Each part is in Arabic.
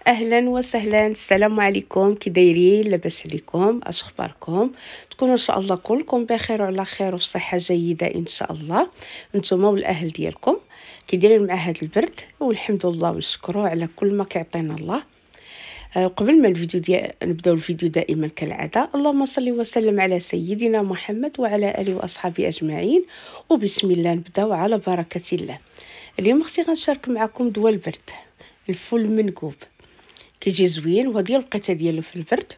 اهلا وسهلا، السلام عليكم. كي دايرين؟ لاباس عليكم؟ اش اخباركم؟ تكونوا ان شاء الله كلكم بخير وعلى خير وفي صحه جيده ان شاء الله، نتوما والاهل ديالكم. كي دايرين مع هذا البرد؟ والحمد لله ونشكروه على كل ما كيعطينا الله. قبل ما نبداو الفيديو دائما كالعاده، اللهم صل وسلم على سيدنا محمد وعلى اله واصحابه اجمعين. وبسم الله نبداو على بركه الله. اليوم اختي غنشارك معكم دواء البرد، الفول المنقوب. كيجي زوين وهذه الوقيته ديالو في البرد.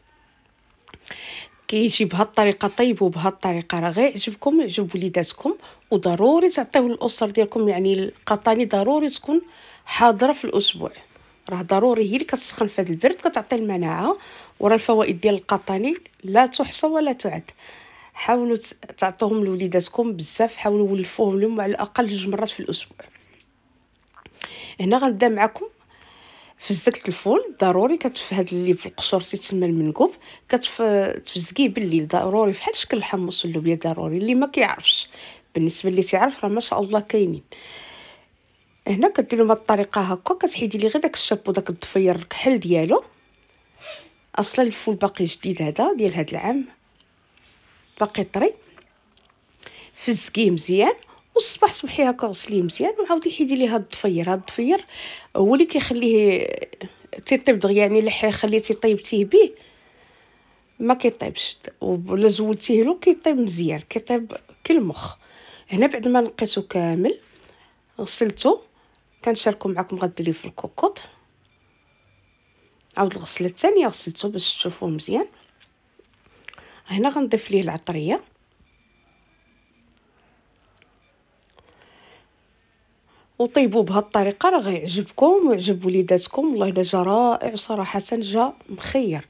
كيجي بهذه الطريقه، طيبوا بهذه الطريقه راه غيعجبكم يعجب وليداتكم، وضروري تعطيوه للاسر ديالكم. يعني القطاني ضروري تكون حاضره في الاسبوع، راه ضروري هي اللي كتسخن في هذا البرد، كتعطي المناعه. وراه الفوائد ديال القطاني لا تحصى ولا تعد. حاولوا تعطوهم لوليداتكم بزاف، حاولوا ولفوهم لهم على الاقل 2 مرات في الاسبوع. هنا غنبدا معكم في زكت الفول. ضروري هذا اللي في القشور تيتسمى المنقوب، تفزقيه بالليل ضروري بحال شكل الحمص واللوبيا. ضروري اللي ما كيعرفش، بالنسبه اللي تعرف راه ما شاء الله كاينين. هنا كديروا بهذه الطريقه هكا، كتحيدي لي غير داك الشابو داك الضفير الكحل ديالو. اصلا الفول باقي جديد هذا ديال هذا العام، باقي طري. فزقيه مزيان والصباح صبحي هكا غسليه مزيان وعاودي حيدي ليه هاد الضفير. هاد الضفير هو اللي كيخليه تيطيب دغيا، يعني اللي خليتي طيبتيه به ما كيطيبش، ولا زولتيه له كيطيب مزيان، كيطيب كالمخ. هنا بعد ما نقيته كامل غسلته، كنشاركو معكم غديريه في الكوكوط. عاود الغسله الثانيه غسلته باش تشوفوه مزيان. هنا غنضيف ليه العطريه، وطيبوه بهذه الطريقه راه غيعجبكم ويعجب وليداتكم. والله الا جا رائع صراحه، جا مخير.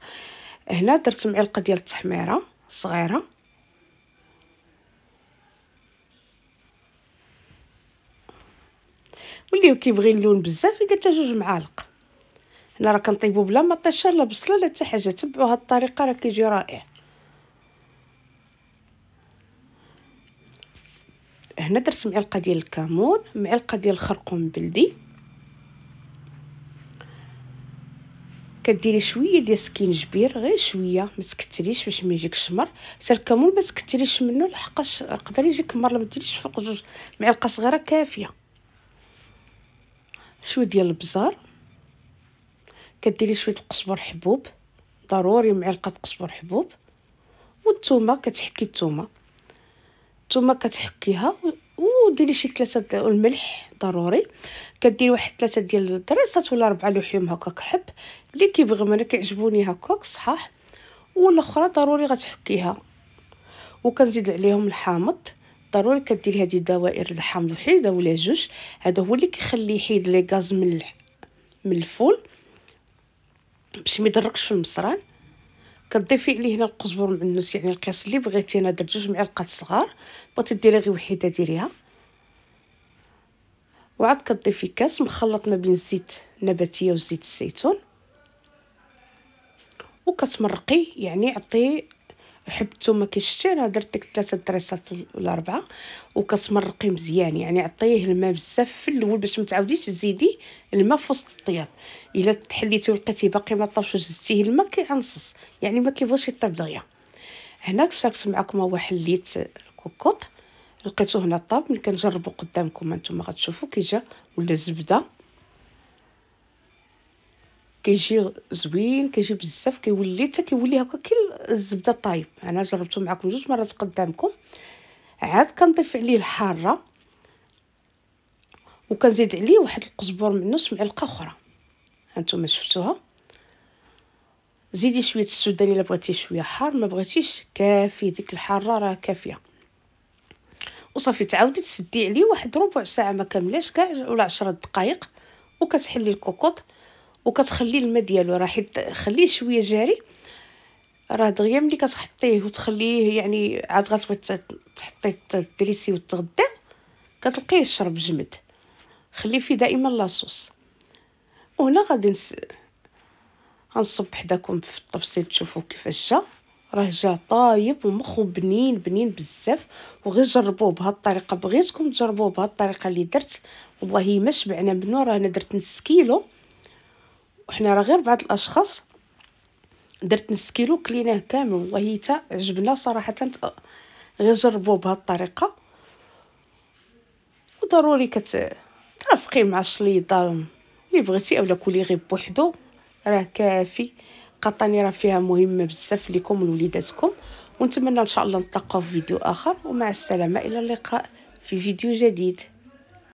هنا درت معلقه ديال التحميره صغيره، واللي كيبغي اللون بزاف يدير حتى 2 معالق. هنا راه كنطيبو بلا ما طيشه لا بصله لا حتى حاجه. تبعوا هذه الطريقه راه كيجي رائع. هنا درت معلقه ديال الكمون، معلقه ديال الخرقوم بلدي، كديري شويه ديال السكينجبير، غير شويه ما تكثريش باش ما يجيكش شمر. حتى الكمون ما تكثريش منه لحقاش يقدر يجيك مر، ما ديريش فوق 2 معالق صغيره كافيه. شويه ديال البزار، كديري شويه القزبر حبوب، ضروري معلقه قزبر حبوب. والثومه كتحكي الثومه كتحكيها، وديري شي 3 الملح ضروري. كديري واحد 3 ديال الدريسات ولا 4 لحيوم هكاك حب، اللي كيبغي. انا كيعجبوني هكاك صحاح. والاخرى ضروري غتحكيها. وكنزيد عليهم الحامض ضروري. كديري هذه دوائر الحامض وحيده ولا 2، هذا هو اللي كيخلي يحيد لي غاز من الفول باش ما يضركش في المصران. كتضيفي عليه هنا القزبر المعنوس، يعني القياس اللي بغيتي. انا درت 2 معالق صغار، بغيتي ديري غير وحيده ديريها. وعاد كتضيفي كاس مخلط ما بين الزيت النباتيه وزيت الزيتون، وكتمرقيه. يعني عطيه حب الثومه كيشتي، انا درت ديك 3 دريسات ولا 4. وكتمرقيه مزيان، يعني عطيه الماء بزاف في الاول باش ما تعاوديش تزيدي الماء في وسط الطياب. الا تحليتي ولقيتيه باقي ما طابش وزدتيه الماء كيعنصص، يعني ما كيبغيش يطيب دغيا. هنا شاركت معكم هو حليت الكوكوط، لقيتو هنا طاب. ملي كنجربوا قدامكم هانتوما غتشوفوا كيجا ولا الزبده كيجي زوين، كيجي بزاف، كيولي حتى كيولي هكا كي الزبده طايب. انا جربته معكم 2 مرات قدامكم. عاد كنضيف عليه الحاره، وكنزيد عليه واحد القزبر من نص معلقه اخرى. هانتوما شفتوها. زيدي شويه السوداني الا بغيتي شويه حار، ما بغيتيش كافي ديك الحاره راه كافيه. وصافي تعاودي تسدي عليه واحد ربع ساعه ما كاملاش كاع ولا 10 دقائق. وكتحلي الكوكوط وكتخلي الماء ديالو راه حيت خليه شويه جاري. راه دغيا ملي كتحطيه وتخليه، يعني عاد غتبغي تحطيه تدريسي وتغدا كتلقيه يشرب جمد. خليه فيه دائما لاصوص. وهنا غادي غنصب حداكم في التفصيل تشوفوا كيفاش جا. راه جا طايب ومخو بنين بنين بزاف. وغير جربوه بهذه الطريقه، بغيتكم تجربوه بهذه الطريقه اللي درت. والله ما شبعنا منه. راه انا درت نص كيلو وحنا راه غير بعض الاشخاص درت نص كيلو كليناه كامل، والله حتى عجبنا صراحه. غير جربوه بهذه الطريقه، وضروري ترافقيه مع الشليضه اللي بغيتي، اولا كولي غير بوحدو راه كافي. قطاني راه فيها مهمه بزاف ليكم ولوليداتكم. ونتمنى ان شاء الله نتلاقاو في فيديو اخر، ومع السلامه، الى اللقاء في فيديو جديد.